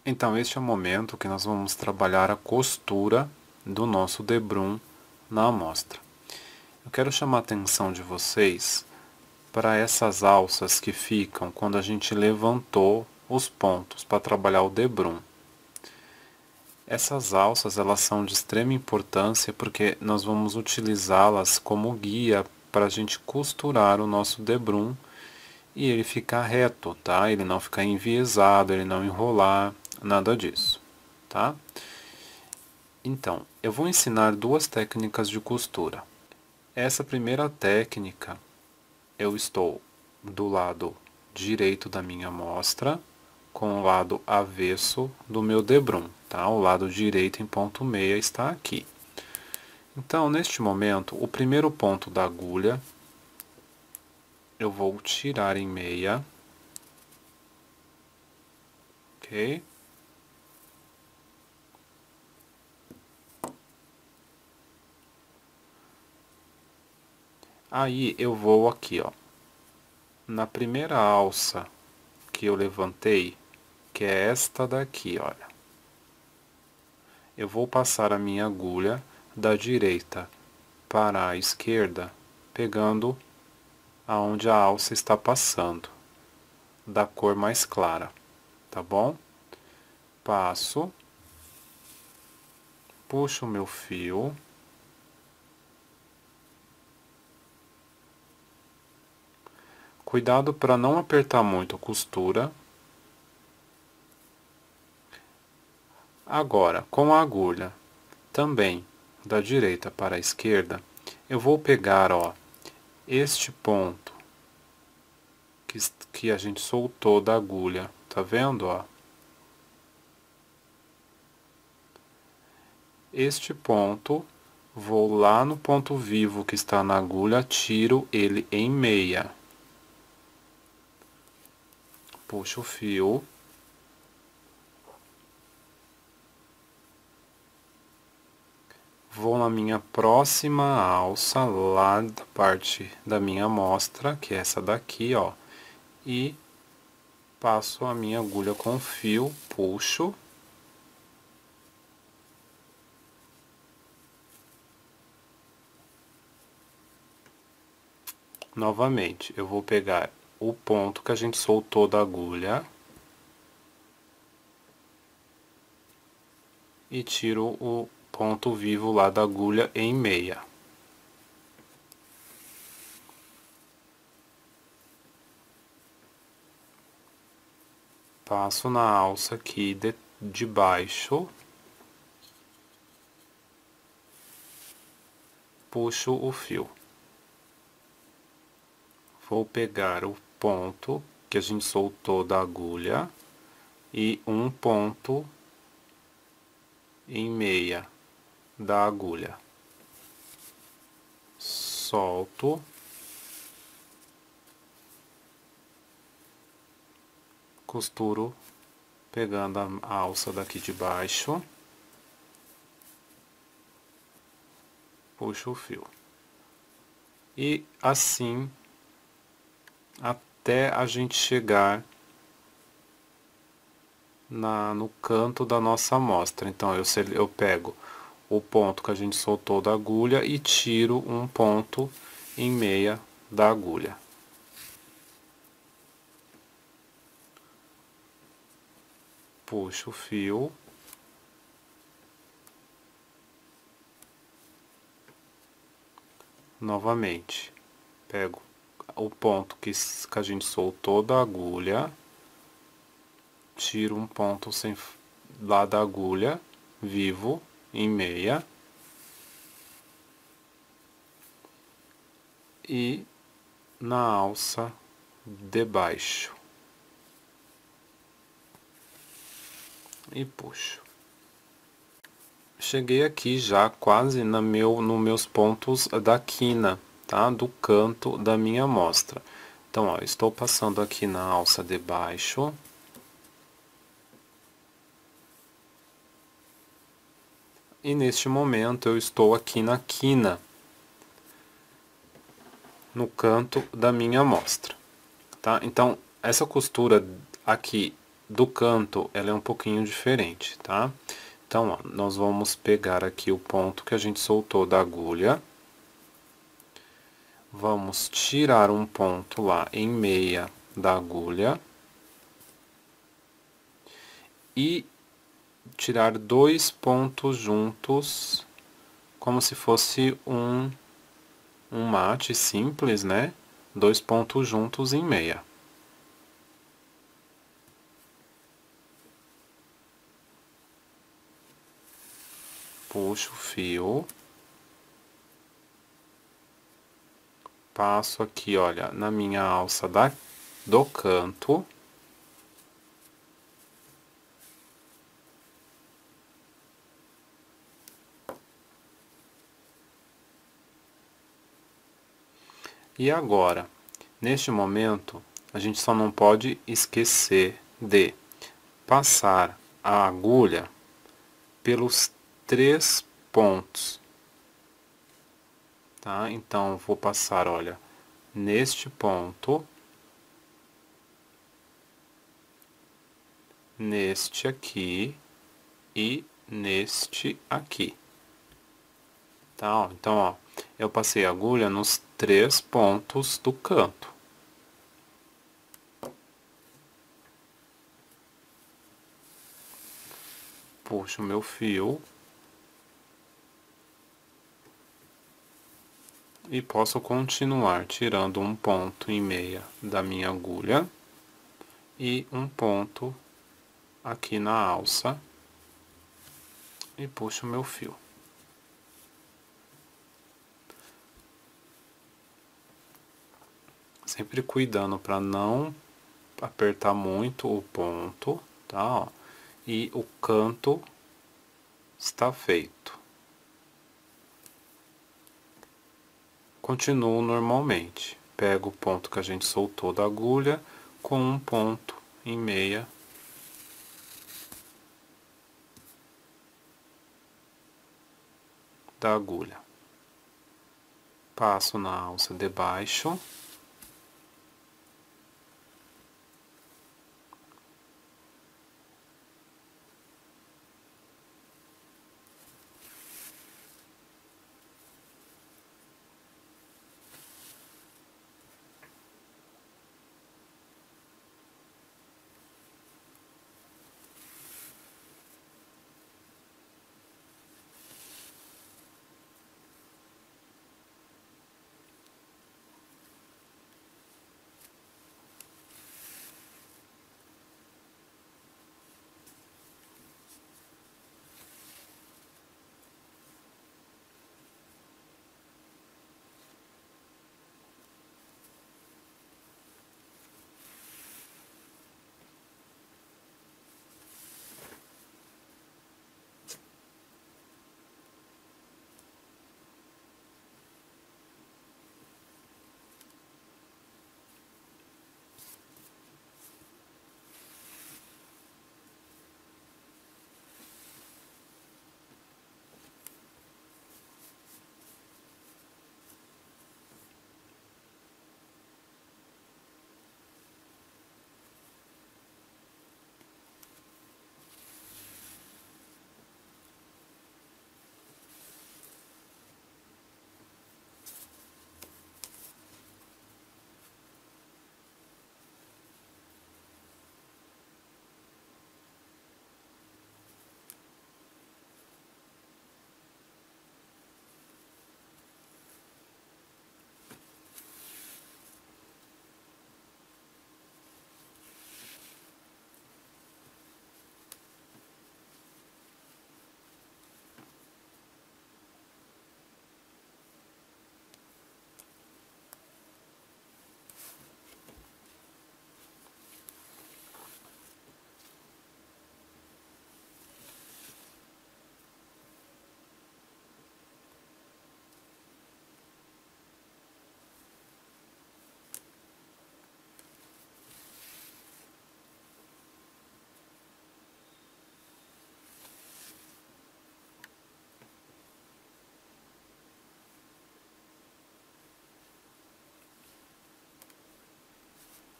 Então, este é o momento que nós vamos trabalhar a costura do nosso debrum na amostra. Eu quero chamar a atenção de vocês para essas alças que ficam quando a gente levantou os pontos para trabalhar o debrum. Essas alças elas são de extrema importância porque nós vamos utilizá-las como guia para a gente costurar o nosso debrum e ele ficar reto, tá? Ele não ficar enviesado, ele não enrolar, nada disso, tá? Então, eu vou ensinar duas técnicas de costura. Essa primeira técnica, eu estou do lado direito da minha amostra com o lado avesso do meu debrum, tá? O lado direito em ponto meia está aqui. Então, neste momento, o primeiro ponto da agulha eu vou tirar em meia, ok? Aí eu vou aqui, ó, na primeira alça que eu levantei, que é esta daqui, olha. Eu vou passar a minha agulha da direita para a esquerda, pegando aonde a alça está passando, da cor mais clara, tá bom? Passo, puxo o meu fio, cuidado para não apertar muito a costura. Agora, com a agulha também da direita para a esquerda, eu vou pegar, ó, este ponto que a gente soltou da agulha, tá vendo, ó? Este ponto, vou lá no ponto vivo que está na agulha, tiro ele em meia. Puxo o fio. Vou na minha próxima alça, lá da parte da minha amostra, que é essa daqui, ó. E passo a minha agulha com fio, puxo. Novamente, eu vou pegar o ponto que a gente soltou da agulha e tiro o ponto vivo lá da agulha em meia. Passo na alça aqui de baixo, puxo o fio. Vou pegar o ponto que a gente soltou da agulha e um ponto em meia da agulha. Solto. Costuro pegando a alça daqui de baixo. Puxo o fio. E assim até a gente chegar no canto da nossa amostra. Então eu pego o ponto que a gente soltou da agulha e tiro um ponto em meia da agulha. Puxo o fio. Novamente, pego o ponto que a gente soltou da agulha, tiro um ponto lá da agulha, vivo, em meia, e na alça de baixo. E puxo. Cheguei aqui já quase nos meus pontos da quina, tá? Do canto da minha amostra. Então, ó, estou passando aqui na alça de baixo. E neste momento eu estou aqui na quina, no canto da minha amostra, tá? Então, essa costura aqui do canto, ela é um pouquinho diferente, tá? Então, ó, nós vamos pegar aqui o ponto que a gente soltou da agulha. Vamos tirar um ponto lá em meia da agulha. E tirar 2 pontos juntos, como se fosse um mate simples, né? 2 pontos juntos em meia. Puxo o fio. Passo aqui, olha, na minha alça do canto. E agora, neste momento, a gente só não pode esquecer de passar a agulha pelos 3 pontos, tá? Então, vou passar, olha, neste ponto, neste aqui e neste aqui, tá? Ó, então, ó, eu passei a agulha nos 3 pontos do canto. Puxo meu fio e posso continuar tirando um ponto e meia da minha agulha e um ponto aqui na alça e puxo meu fio. Sempre cuidando para não apertar muito o ponto, tá? Ó, e o canto está feito. Continuo normalmente. Pego o ponto que a gente soltou da agulha com um ponto em meia da agulha. Passo na alça de baixo.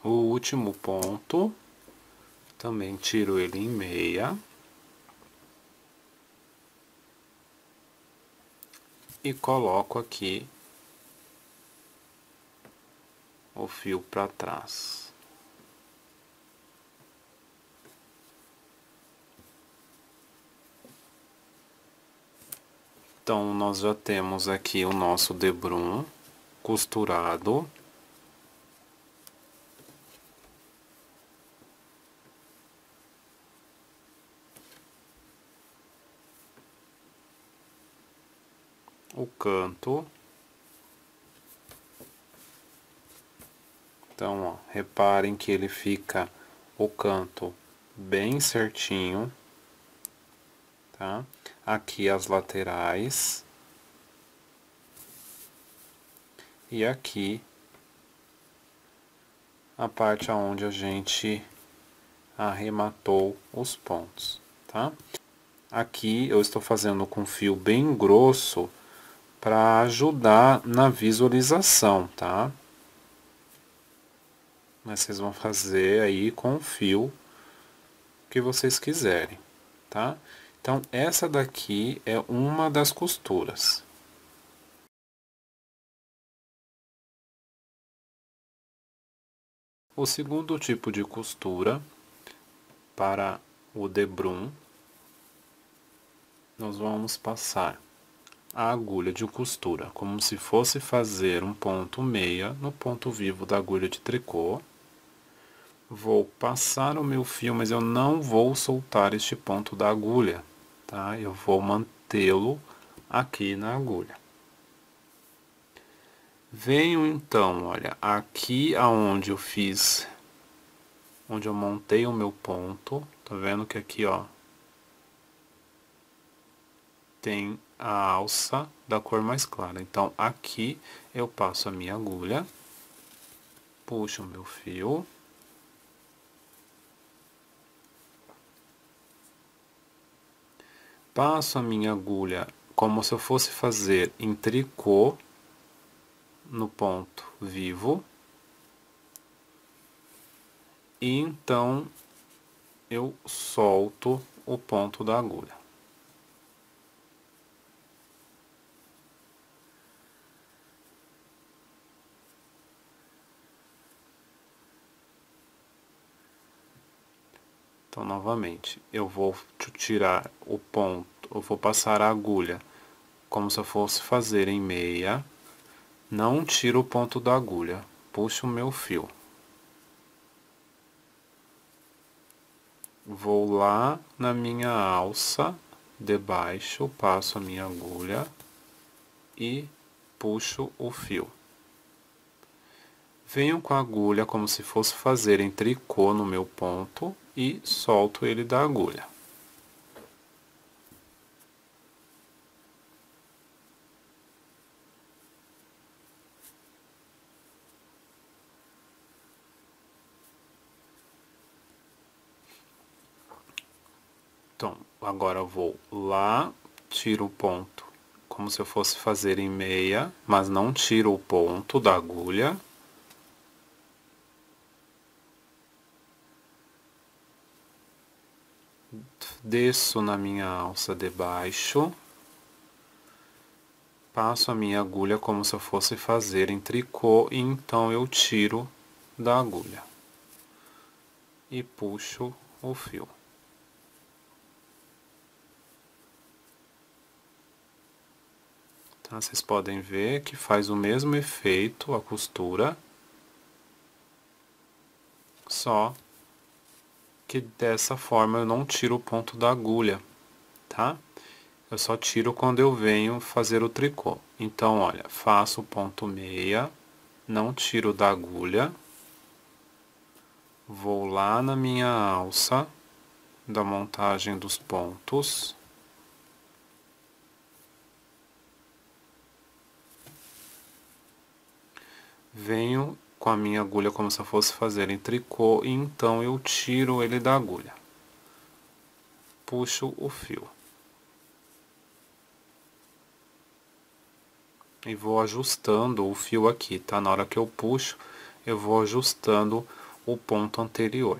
O último ponto Também tiro ele em meia. E coloco aqui o fio para trás. Então, nós já temos aqui o nosso debrum costurado. O canto. Então, ó, reparem que ele fica o canto bem certinho, tá? Aqui as laterais. E aqui a parte aonde a gente arrematou os pontos, tá? Aqui eu estou fazendo com fio bem grosso para ajudar na visualização, tá? Mas vocês vão fazer aí com o fio que vocês quiserem, tá? Então, essa daqui é uma das costuras. O segundo tipo de costura para o debrum, nós vamos passar a agulha de costura, como se fosse fazer um ponto meia no ponto vivo da agulha de tricô. Vou passar o meu fio, mas eu não vou soltar este ponto da agulha, tá? Eu vou mantê-lo aqui na agulha. Venho então, olha, aqui aonde eu fiz, onde eu montei o meu ponto, tá vendo que aqui, ó, tem a alça da cor mais clara. Então, aqui eu passo a minha agulha, puxo o meu fio. Passo a minha agulha como se eu fosse fazer em tricô no ponto vivo. E então eu solto o ponto da agulha. Então, novamente, eu vou tirar o ponto, eu vou passar a agulha como se eu fosse fazer em meia. Não tiro o ponto da agulha, puxo o meu fio. Vou lá na minha alça de baixo, passo a minha agulha e puxo o fio. Venho com a agulha como se fosse fazer em tricô no meu ponto e solto ele da agulha. Então, agora eu vou lá, tiro o ponto, como se eu fosse fazer em meia, mas não tiro o ponto da agulha. Desço na minha alça de baixo, passo a minha agulha como se eu fosse fazer em tricô e então eu tiro da agulha e puxo o fio. Tá? Vocês podem ver que faz o mesmo efeito a costura, só que dessa forma eu não tiro o ponto da agulha, tá? Eu só tiro quando eu venho fazer o tricô. Então, olha, faço o ponto meia, não tiro da agulha, vou lá na minha alça da montagem dos pontos, venho com a minha agulha como se eu fosse fazer em tricô e então eu tiro ele da agulha, puxo o fio e vou ajustando o fio aqui, tá? Na hora que eu puxo, eu vou ajustando o ponto anterior.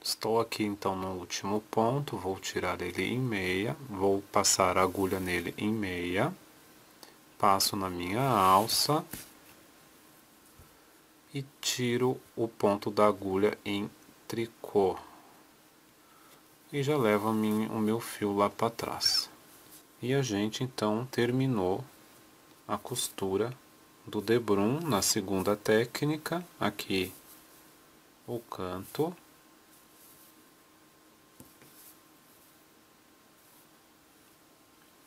Estou aqui então no último ponto, vou tirar ele em meia, vou passar a agulha nele em meia, passo na minha alça e tiro o ponto da agulha em tricô. E já levo o meu fio lá para trás. E a gente então terminou a costura do debrum na segunda técnica, aqui o canto.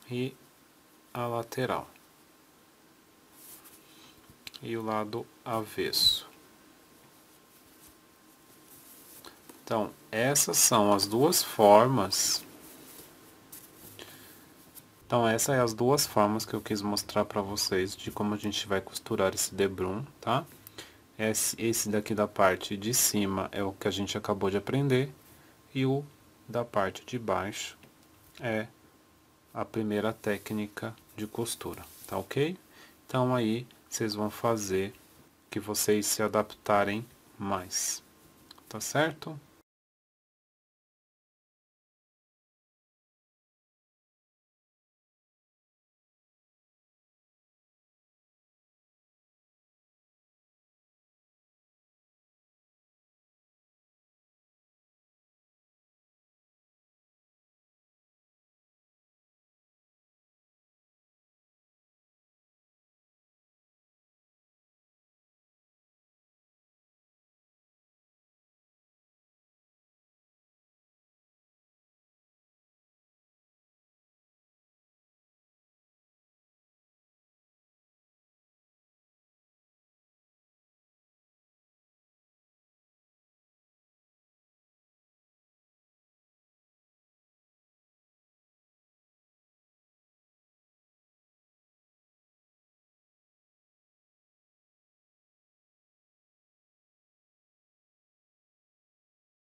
E a lateral. E o lado avesso. Então, essas são as duas formas. Então, essas são as duas formas que eu quis mostrar para vocês de como a gente vai costurar esse debrum, tá? Esse daqui da parte de cima é o que a gente acabou de aprender. E o da parte de baixo é a primeira técnica de costura, tá ok? Então, aí, vocês vão fazer que vocês se adaptarem mais, tá certo?